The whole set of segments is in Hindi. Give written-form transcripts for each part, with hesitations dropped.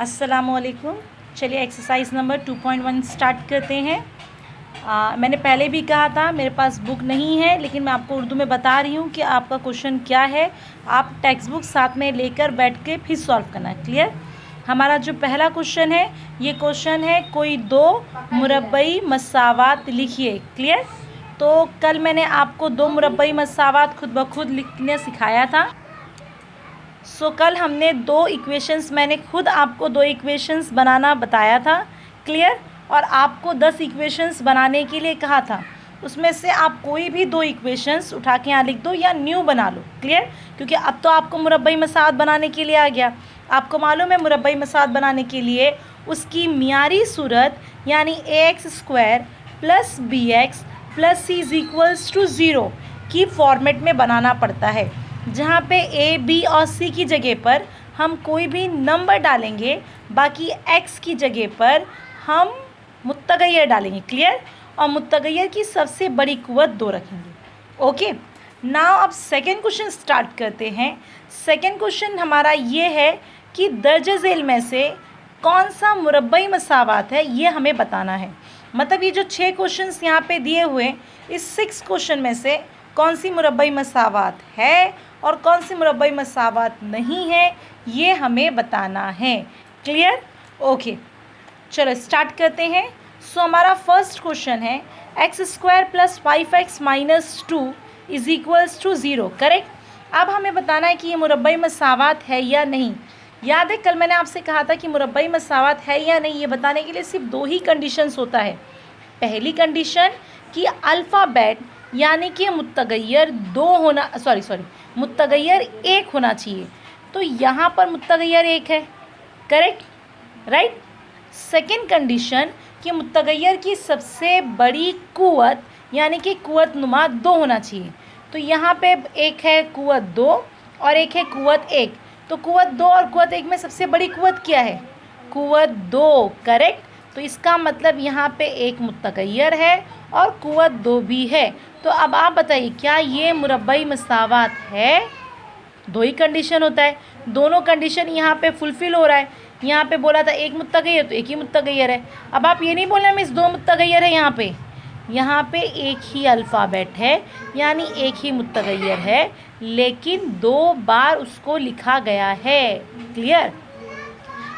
अस्सलामुअलैकुम। चलिए एक्सरसाइज नंबर 2.1 स्टार्ट करते हैं। मैंने पहले भी कहा था मेरे पास बुक नहीं है, लेकिन मैं आपको उर्दू में बता रही हूँ कि आपका क्वेश्चन क्या है। आप टेक्स्ट बुक साथ में लेकर बैठ के फिर सॉल्व करना है। क्लियर। हमारा जो पहला क्वेश्चन है, ये क्वेश्चन है कोई दो मुरब्बई मसावात लिखिए। क्लियर। तो कल मैंने आपको दो मुरब्बई मसावात खुद ब खुद लिखने सिखाया था। कल हमने मैंने खुद आपको दो इक्वेशंस बनाना बताया था। क्लियर। और आपको 10 इक्वेशंस बनाने के लिए कहा था। उसमें से आप कोई भी दो इक्वेशंस उठा के यहाँ लिख दो या न्यू बना लो। क्लियर। क्योंकि अब तो आपको मुरब्बई मसावत बनाने के लिए आ गया। आपको मालूम है मुरब्बई मसावत बनाने के लिए उसकी मियारी सूरत यानी ax² + bx + c = 0 की फॉर्मेट में बनाना पड़ता है, जहाँ पे a, b और c की जगह पर हम कोई भी नंबर डालेंगे, बाकी x की जगह पर हम मुत्तगय्यर डालेंगे। क्लियर। और मुत्तगय्यर की सबसे बड़ी कुव्वत 2 रखेंगे। ओके। नाउ अब सेकेंड क्वेश्चन स्टार्ट करते हैं। सेकेंड क्वेश्चन हमारा ये है कि दर्जे झेल में से कौन सा मुरब्बई मसावात है, ये हमें बताना है। मतलब ये जो 6 क्वेश्चंस यहाँ पे दिए हुए, इस 6 क्वेश्चन में से कौन सी मुरब्बई मसावात है और कौन सी मुरब्बई मसावात नहीं है, ये हमें बताना है। क्लियर। ओके, चलो स्टार्ट करते हैं। हमारा फर्स्ट क्वेश्चन है x² + 5x - 2 = 0। करेक्ट। अब हमें बताना है कि ये मुरब्बई मसावात है या नहीं। याद है कल मैंने आपसे कहा था कि मुरब्बई मसावात है या नहीं, ये बताने के लिए सिर्फ 2 ही कंडीशंस होता है। पहली कंडीशन कि अल्फ़ाबेट यानी कि मुत्तगय्यर 2 होना, मुत्तगय्यर 1 होना चाहिए। तो यहाँ पर मुत्तगय्यर 1 है। करेक्ट। राइट। सेकेंड कंडीशन कि मुत्तगय्यर की सबसे बड़ी कुव्वत यानी कि कुव्वत नुमा 2 होना चाहिए। तो यहाँ पे एक है कुव्वत 2 और एक है कुव्वत 1। तो कुव्वत 2 और कुव्वत 1 में सबसे बड़ी कुव्वत क्या है? कुव्वत 2। करेक्ट। तो इसका मतलब यहाँ पे एक मुत्तगय्यर है और कुव्वत 2 भी है। तो अब आप बताइए क्या ये मुरब्बई मसावात है? 2 ही कंडीशन होता है, दोनों कंडीशन यहाँ पे फुलफ़िल हो रहा है। यहाँ पे बोला था एक मुत्तगय्यर, तो एक ही मुत्तगय्यर है। अब आप ये नहीं बोलना मिस 2 मुत्तगय्यर है। यहाँ पे एक ही अल्फ़ाबेट है यानी एक ही मुत्तगय्यर है, लेकिन 2 बार उसको लिखा गया है। क्लियर।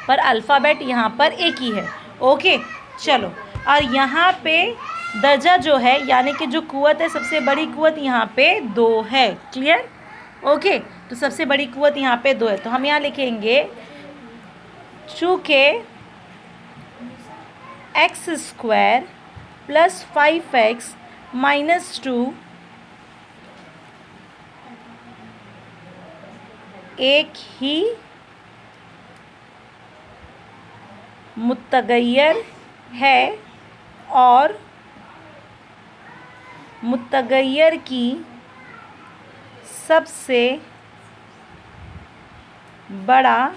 पर अल्फ़ाबेट यहाँ पर एक ही है। ओके, चलो। और यहाँ पे दर्जा जो है यानी कि जो कुव्वत है, सबसे बड़ी कुव्वत यहाँ पे 2 है। क्लियर। ओके। तो सबसे बड़ी कुव्वत यहाँ पे 2 है। तो हम यहाँ लिखेंगे चूँकि x² + 5x - 2 एक ही मुत्तगय्यर है और मुत्तगय्यर की सबसे बड़ा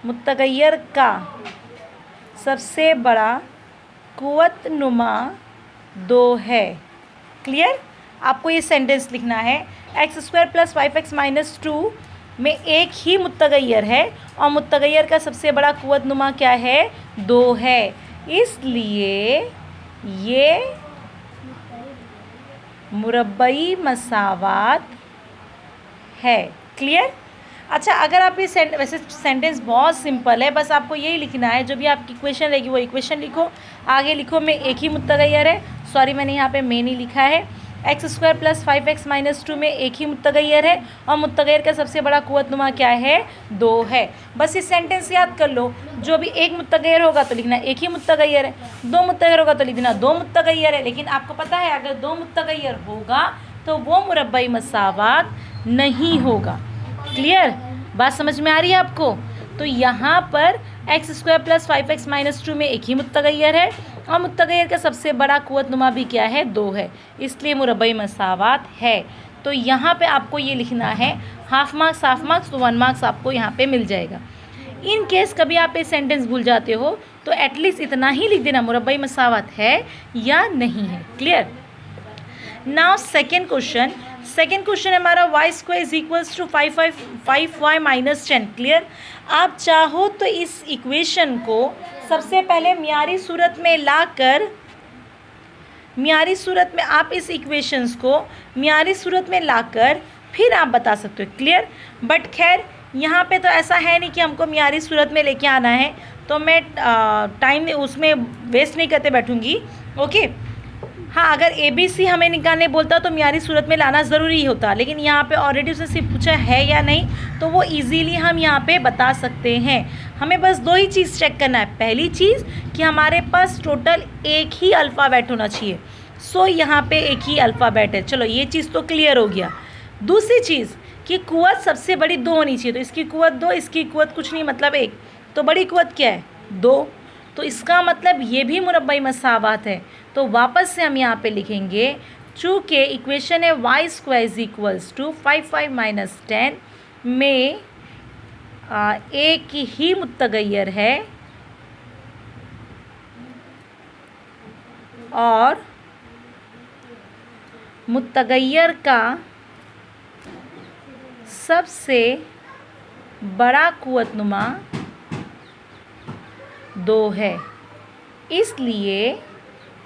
मुत्तगय्यर का सबसे बड़ा कुव्वत नुमा 2 है। क्लियर। आपको ये सेंटेंस लिखना है x² + 5x - 2 में एक ही मुत्तगय्यर है और मुत्तगय्यर का सबसे बड़ा कुव्वत नुमा क्या है? 2 है। इसलिए ये मुरब्बई मसावात है। क्लियर। अच्छा, अगर आप ये वैसे सेंटेंस बहुत सिंपल है, बस आपको यही लिखना है, जो भी आपकी इक्वेशन रहेगी वो इक्वेशन लिखो, आगे लिखो में एक ही मुत्तगय्यर है। सॉरी, मैंने यहाँ पे में नहीं लिखा है। x² + 5x - 2 में एक ही मुत्तगय्यर है और मुत्तगय्यर का सबसे बड़ा कुव्वत नुमा क्या है? 2 है। बस ये सेंटेंस याद कर लो। जो भी एक मुत्तगय्यर होगा तो लिखना एक ही मुत्तगय्यर है, 2 मुत्तगय्यर होगा तो लिखना 2 मुत्तगय्यर है। लेकिन आपको पता है अगर 2 मुत्तगय्यर होगा तो वो मुरब्बई मसावात नहीं होगा। क्लियर। बात समझ में आ रही है आपको? तो यहाँ पर x² + 5x - 2 में एक ही मुत्तगय्यर है और मुत्तगय्यर का सबसे बड़ा कुव्वत नुमा भी क्या है? 2 है। इसलिए मुरब्बई मसावात है। तो यहाँ पे आपको ये लिखना है। हाफ मार्क्स तो 1 मार्क्स आपको यहाँ पे मिल जाएगा। इन केस कभी आप ये सेंटेंस भूल जाते हो तो एटलीस्ट इतना ही लिख देना, मुरब्बई मसावात है या नहीं है। क्लियर। नाउ सेकेंड क्वेश्चन हमारा y² = 5y - 10। क्लियर। आप चाहो तो इस इक्वेशन को सबसे पहले मियारी सूरत में लाकर, मियारी सूरत में आप इस इक्वेशंस को मियारी सूरत में लाकर फिर आप बता सकते हो। क्लियर? बट खैर यहाँ पे तो ऐसा है नहीं कि हमको मियारी सूरत में लेके आना है, तो मैं टाइम उसमें वेस्ट नहीं करते बैठूँगी। ओके, हाँ, अगर ABC हमें निकालने बोलता तो मियारी सूरत में लाना ज़रूरी होता, लेकिन यहाँ पे ऑलरेडी उसने सिर्फ पूछा है या नहीं, तो वो इजीली हम यहाँ पे बता सकते हैं। हमें बस दो ही चीज़ चेक करना है। पहली चीज़ कि हमारे पास टोटल एक ही अल्फ़ाबेट होना चाहिए। सो यहाँ पे एक ही अल्फ़ाबेट है। चलो ये चीज़ तो क्लियर हो गया। दूसरी चीज़ कि कुव्वत सबसे बड़ी 2 होनी चाहिए, तो इसकी कुव्वत 2, इसकी कुव्वत कुछ नहीं मतलब 1, तो बड़ी कुव्वत क्या है 2, तो इसका मतलब ये भी मुरब्बई मसावात है। तो वापस से हम यहाँ पे लिखेंगे, चूँकि इक्वेशन है y² = 5 - 10 में एक ही मुतगय्यर है और मुतगय्यर का सबसे बड़ा कुव्वतनुमा 2 है, इसलिए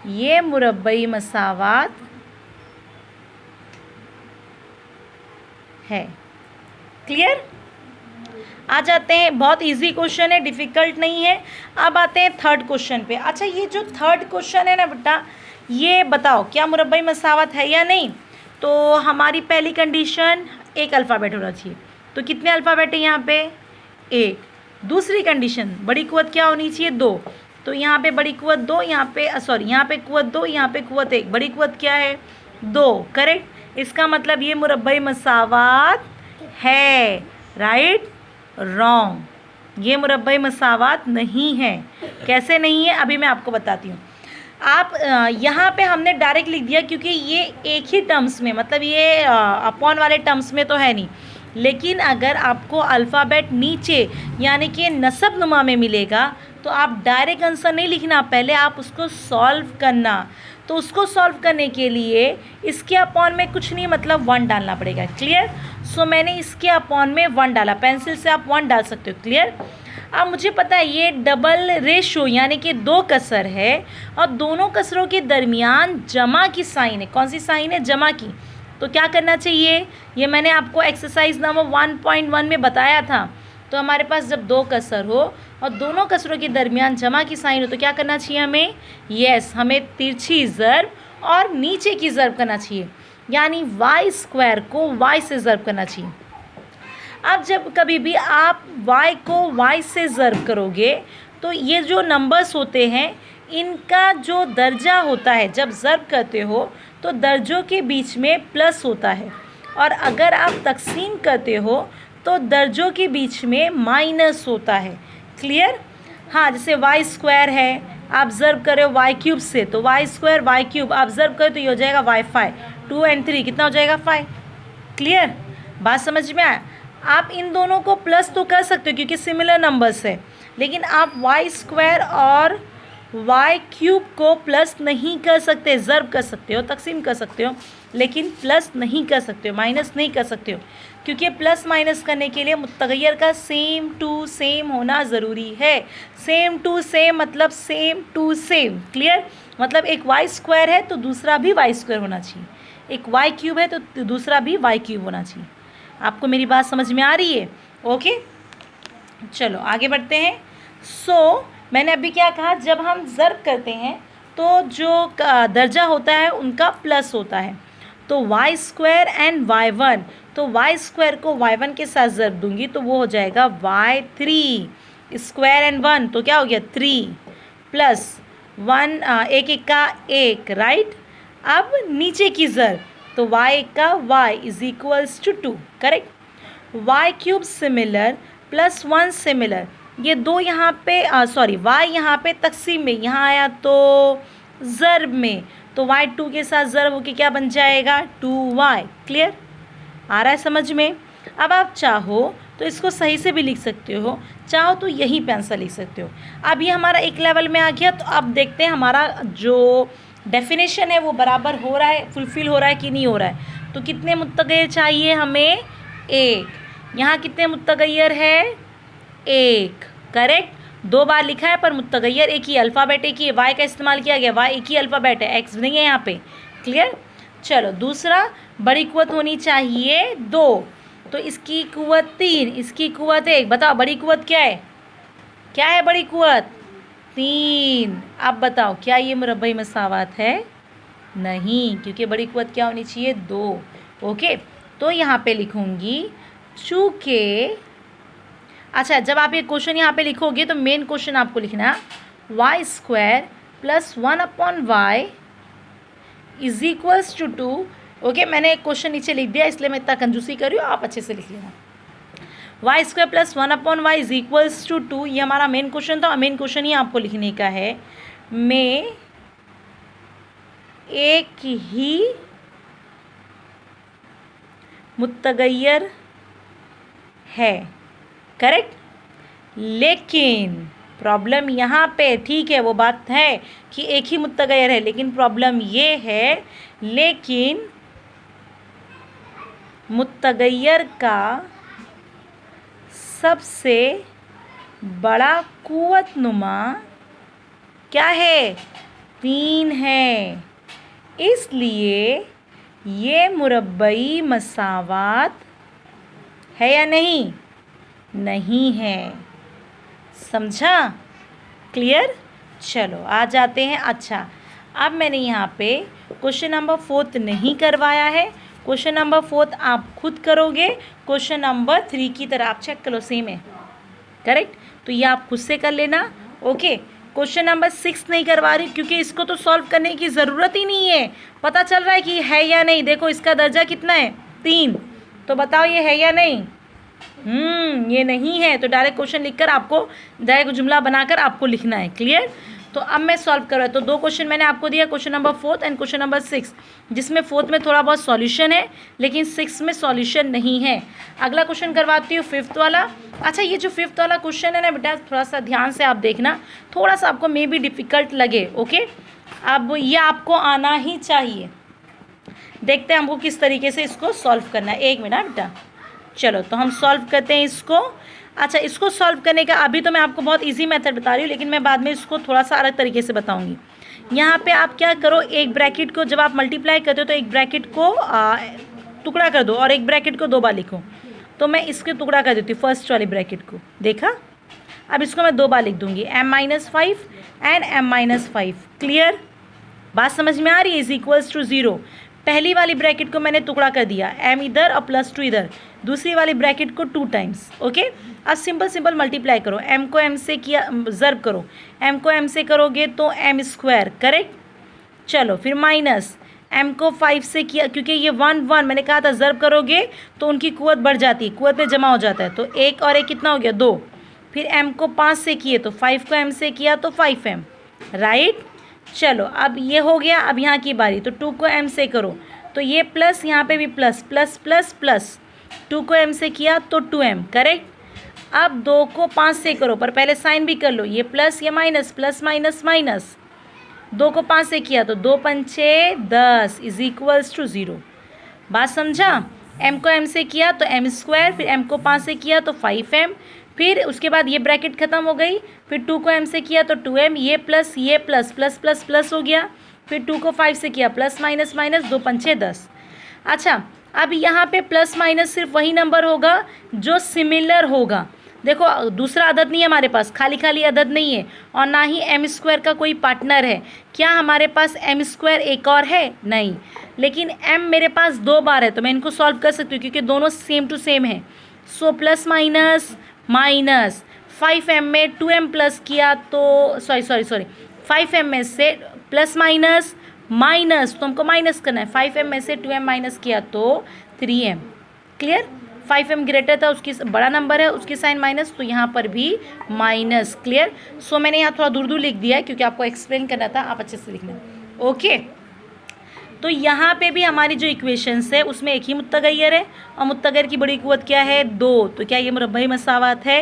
ये मुरब्बई मसावात है। क्लियर? आ जाते हैं, बहुत इजी क्वेश्चन है, डिफ़िकल्ट नहीं है। अब आते हैं थर्ड क्वेश्चन पे। अच्छा, ये जो थर्ड क्वेश्चन है ना बेटा, ये बताओ क्या मुरब्बई मसावत है या नहीं। तो हमारी पहली कंडीशन एक अल्फ़ाबेट होना चाहिए, तो कितने अल्फ़ाबेट है यहाँ पे 1। दूसरी कंडीशन बड़ी कुव्वत क्या होनी चाहिए 2, तो यहाँ पे बड़ी कुव्वत 2, यहाँ पे यहाँ पे कुव्वत 2, यहाँ पे कुव्वत 1, बड़ी कुव्वत क्या है 2। करेक्ट? इसका मतलब ये मुरब्बई मसावात है। राइट? रॉन्ग, ये मुरब्बई मसावात नहीं है। कैसे नहीं है अभी मैं आपको बताती हूँ। आप यहाँ पे हमने डायरेक्ट लिख दिया क्योंकि ये एक ही टर्म्स में, मतलब ये अपॉन वाले टर्म्स में तो है नहीं, लेकिन अगर आपको अल्फ़ाबेट नीचे यानी कि नसब नुमा में मिलेगा तो आप डायरेक्ट आंसर नहीं लिखना, पहले आप उसको सॉल्व करना। तो उसको सॉल्व करने के लिए इसके अपॉन में कुछ नहीं मतलब 1 डालना पड़ेगा। क्लियर? सो मैंने इसके अपॉन में 1 डाला, पेंसिल से आप 1 डाल सकते हो। क्लियर? अब मुझे पता है ये डबल रेशो यानी कि 2 कसर है और दोनों कसरों के दरमियान जमा की साइन है। कौन सी साइन है? जमा की। तो क्या करना चाहिए, ये मैंने आपको एक्सरसाइज नंबर 1.1 में बताया था। तो हमारे पास जब 2 कसर हो और दोनों कसरों के दरमियान जमा की साइन हो तो क्या करना चाहिए हमें? यस, हमें तिरछी ज़र्ब और नीचे की ज़र्ब करना चाहिए, यानी y² को y से ज़र्ब करना चाहिए। अब जब कभी भी आप y को y से ज़र्ब करोगे तो ये जो नंबर्स होते हैं इनका जो दर्जा होता है, जब ज़र्ब करते हो तो दर्जों के बीच में प्लस होता है, और अगर आप तकसीम करते हो तो दर्जों के बीच में माइनस होता है। क्लियर? हाँ, जैसे y² है, आप ज़र्ब करो y³ से तो y² y³ आप ज़र्ब करो तो ये हो जाएगा y5, 2 और 3 कितना हो जाएगा 5। क्लियर? बात समझ में आया? आप इन दोनों को प्लस तो कर सकते हो क्योंकि सिमिलर नंबर्स है, लेकिन आप y² और y³ को प्लस नहीं कर सकते। ज़र्ब कर सकते हो, तकसीम कर सकते हो, लेकिन प्लस नहीं कर सकते हो, माइनस नहीं कर सकते हो, क्योंकि प्लस माइनस करने के लिए मुतगय्यर का सेम टू सेम होना ज़रूरी है। सेम टू सेम मतलब सेम टू सेम। क्लियर? मतलब एक y² है तो दूसरा भी y² होना चाहिए, एक y³ है तो दूसरा भी y³ होना चाहिए। आपको मेरी बात समझ में आ रही है? ओके, चलो आगे बढ़ते हैं। मैंने अभी क्या कहा, जब हम ज़र्ब करते हैं तो जो दर्जा होता है उनका प्लस होता है। तो y² एंड y1, तो y² को y1 के साथ ज़र्ब दूंगी तो वो हो जाएगा y3 स्क्वायर एंड 1, तो क्या हो गया 3 प्लस 1, 1 1 का 1। राइट? अब नीचे की ज़र्ब तो y का y = 2। Correct? y³ similar plus 1 similar, ये 2 यहाँ पे y यहाँ पे तकसीम में, यहाँ आया तो ज़र्ब में, तो y2 के साथ ज़र्ब होके क्या बन जाएगा 2y। क्लियर? आ रहा है समझ में? अब आप चाहो तो इसको सही से भी लिख सकते हो, चाहो तो यहीं पे आंसर लिख सकते हो। अब ये हमारा एक लेवल में आ गया, तो अब देखते हैं हमारा जो डेफिनेशन है वो बराबर हो रहा है, फुलफ़िल हो रहा है कि नहीं हो रहा है। तो कितने मुतगय्यर चाहिए हमें? 1। यहाँ कितने मुतगय्यर है? एक। करेक्ट, 2 बार लिखा है पर मुत्तगय्यर एक ही, अल्फ़ाबेट एक ही है, वाई का इस्तेमाल किया गया, वाई एक ही अल्फ़ाबेट है, एक्स नहीं है यहाँ पे। क्लियर। चलो दूसरा, बड़ी कुव्वत होनी चाहिए 2, तो इसकी कुव्वत 3, इसकी कुव्वत 1। बताओ बड़ी कुव्वत क्या है, क्या है बड़ी कुव्वत? 3। अब बताओ क्या ये मुरब्बई मसावात है? नहीं, क्योंकि बड़ी कुव्वत क्या होनी चाहिए? 2। ओके, तो यहाँ पे लिखूँगी चूँकि, अच्छा जब आप ये क्वेश्चन यहाँ पे लिखोगे तो मेन क्वेश्चन आपको लिखना y square plus 1/y is equals to 2। Okay, मैंने एक क्वेश्चन नीचे लिख दिया इसलिए मैं इतना कंजूसी कर रही हूँ, आप अच्छे से लिख लेना। Y square plus 1/y is equals to 2, ये हमारा मेन क्वेश्चन था। मेन क्वेश्चन ही आपको लिखने का है, में एक ही मुत्तगय्यर है। करेक्ट, लेकिन प्रॉब्लम यहाँ पे, ठीक है वो बात है कि एक ही मुत्तगय्यर है, लेकिन प्रॉब्लम ये है, लेकिन मुत्तगय्यर का सबसे बड़ा कुव्वतनुमा क्या है? 3 है। इसलिए ये मुरब्बई मसावात है या नहीं? नहीं है। समझा? क्लियर। चलो आ जाते हैं। अच्छा, अब मैंने यहाँ पे क्वेश्चन नंबर 4 नहीं करवाया है, क्वेश्चन नंबर 4 आप खुद करोगे, क्वेश्चन नंबर 3 की तरह आप चेक करो, सेम है। करेक्ट, तो ये आप खुद से कर लेना। ओके, क्वेश्चन नंबर 6 नहीं करवा रही क्योंकि इसको तो सॉल्व करने की ज़रूरत ही नहीं है, पता चल रहा है कि है या नहीं। देखो इसका दर्जा कितना है? 3। तो बताओ ये है या नहीं? ये नहीं है, तो डायरेक्ट क्वेश्चन लिखकर आपको, डायरेक्ट जुमला बनाकर आपको लिखना है। क्लियर। तो अब मैं सॉल्व कर रहा हूँ, तो 2 क्वेश्चन मैंने आपको दिया, question number 4 and question number 6, जिसमें 4 में थोड़ा बहुत सॉल्यूशन है लेकिन 6 में सॉल्यूशन नहीं है। अगला क्वेश्चन करवाती हूँ 5th वाला। अच्छा, ये जो 5th वाला क्वेश्चन है ना बेटा, थोड़ा सा ध्यान से आप देखना, थोड़ा सा आपको मे बी डिफ़िकल्ट लगे। ओके, अब ये आपको आना ही चाहिए। देखते हैं हमको किस तरीके से इसको सॉल्व करना है। 1 मिनट बेटा, चलो तो हम सॉल्व करते हैं इसको। अच्छा, इसको सॉल्व करने का अभी तो मैं आपको बहुत इजी मेथड बता रही हूँ, लेकिन मैं बाद में इसको थोड़ा सा अलग तरीके से बताऊँगी। यहाँ पे आप क्या करो, एक ब्रैकेट को जब आप मल्टीप्लाई करते हो तो एक ब्रैकेट को टुकड़ा कर दो और एक ब्रैकेट को 2 बार लिखो। तो मैं इसके टुकड़ा कर देती हूँ, फर्स्ट वाली ब्रैकेट को, देखा। अब इसको मैं 2 बार लिख दूँगी, m-5 एंड m-5। क्लियर, बात समझ में आ रही है? Is equals to 0। पहली वाली ब्रैकेट को मैंने टुकड़ा कर दिया, m इधर और +2 इधर, दूसरी वाली ब्रैकेट को 2 टाइम्स। ओके, अब सिंपल मल्टीप्लाई करो, m को m से किया, ज़र्ब करो, m को m से करोगे तो m²। करेक्ट। चलो फिर माइनस, m को 5 से किया, क्योंकि ये 1 1 मैंने कहा था, ज़र्ब करोगे तो उनकी कुव्वत बढ़ जाती है, कुव्वत पे जमा हो जाता है, तो 1 और 1 कितना हो गया? 2। फिर m को 5 से किए तो 5 को m से किया तो 5m। राइट। चलो अब ये हो गया, अब यहाँ की बारी, तो 2 को m से करो तो ये प्लस, यहाँ पे भी प्लस प्लस प्लस प्लस, 2 को m से किया तो 2m। करेक्ट। अब 2 को 5 से करो, पर पहले साइन भी कर लो, ये प्लस ये माइनस, प्लस माइनस माइनस, 2 को 5 से किया तो 2 पंचे 10 इज इक्वल्स टू 0। बात समझा? m को m से किया तो m², फिर m को 5 से किया तो 5m, फिर उसके बाद ये ब्रैकेट ख़त्म हो गई, फिर 2 को m से किया तो 2m, ये प्लस प्लस प्लस प्लस हो गया, फिर 2 को 5 से किया, प्लस माइनस माइनस, 2 पंचे 10। अच्छा, अब यहाँ पे प्लस माइनस सिर्फ वही नंबर होगा जो सिमिलर होगा। देखो दूसरा अदद नहीं है हमारे पास, खाली खाली अदद नहीं है, और ना ही m² का कोई पार्टनर है। क्या हमारे पास m² एक और है? नहीं, लेकिन m मेरे पास 2 बार है तो मैं इनको सॉल्व कर सकती हूँ क्योंकि दोनों सेम टू सेम है। So plus minus minus, 5m में 2m प्लस किया तो सॉरी 5m में से प्लस माइनस माइनस, तो हमको माइनस करना है, 5m में से 2m माइनस किया तो 3m। क्लियर। 5m ग्रेटर था, उसकी बड़ा नंबर है, उसकी साइन माइनस, तो यहाँ पर भी माइनस। क्लियर। सो मैंने यहाँ थोड़ा दूर दूर लिख दिया है क्योंकि आपको एक्सप्लेन करना था, आप अच्छे से लिखना। ओके, तो यहाँ पे भी हमारी जो इक्वेशंस है उसमें एक ही मुत्तगय्यर है और मुत्तगय्यर की बड़ी कुव्वत क्या है? 2। तो क्या ये मुरब्बई मसावात है?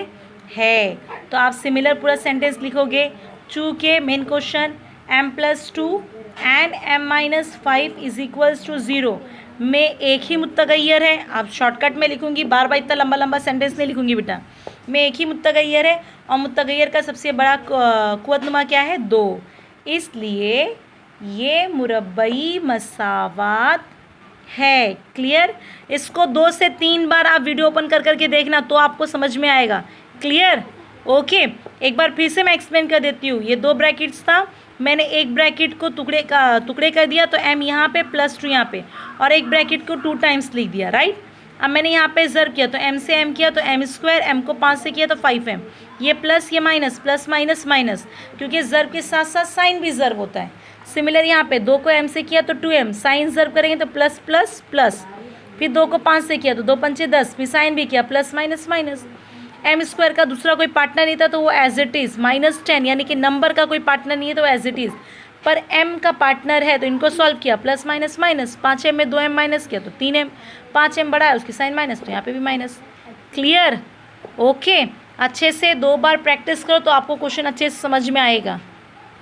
तो आप सिमिलर पूरा सेंटेंस लिखोगे, चूँकि main question m+2 and m-5 is equals to 0 में एक ही मुत्तगय्यर है। आप शॉर्टकट में लिखूंगी, बार बार इतना लंबा लंबा सेंटेंस नहीं लिखूंगी बेटा, में एक ही मुत्तगय्यर है और मुत्तगय्यर का सबसे बड़ा कुव्वतनुमा क्या है 2, इसलिए ये मुरब्बई मसावात है। क्लियर? इसको 2 से 3 बार आप वीडियो ओपन कर करके देखना तो आपको समझ में आएगा। क्लियर? ओके, एक बार फिर से मैं एक्सप्लेन कर देती हूँ। ये 2 ब्रैकेट्स था, मैंने एक ब्रैकेट को टुकड़े कर दिया तो m यहाँ पे +2 यहाँ पे, और एक ब्रैकेट को 2 टाइम्स लिख दिया, राइट। अब मैंने यहाँ पे ज़र्ब किया तो m से m किया तो m², m को 5 से किया तो 5m, ये प्लस ये माइनस, प्लस माइनस माइनस, क्योंकि ज़र्ब के साथ साथ साइन भी ज़र्ब होता है। सिमिलर यहाँ पे 2 को m से किया तो 2m, साइन ज़र्ब करेंगे तो प्लस प्लस प्लस, फिर 2 को 5 से किया तो 2 पंचे 10, फिर साइन भी किया प्लस माइनस माइनस। m² का दूसरा कोई पार्टनर नहीं था तो वो एज इट इज़ -10, यानी कि नंबर का कोई पार्टनर नहीं है तो एज इट इज़, पर m का पार्टनर है तो इनको सॉल्व किया प्लस माइनस माइनस, 5m में 2m माइनस किया तो 3m, 5m बड़ा है उसकी साइन माइनस तो यहाँ पे भी माइनस। क्लियर? ओके, अच्छे से 2 बार प्रैक्टिस करो तो आपको क्वेश्चन अच्छे से समझ में आएगा।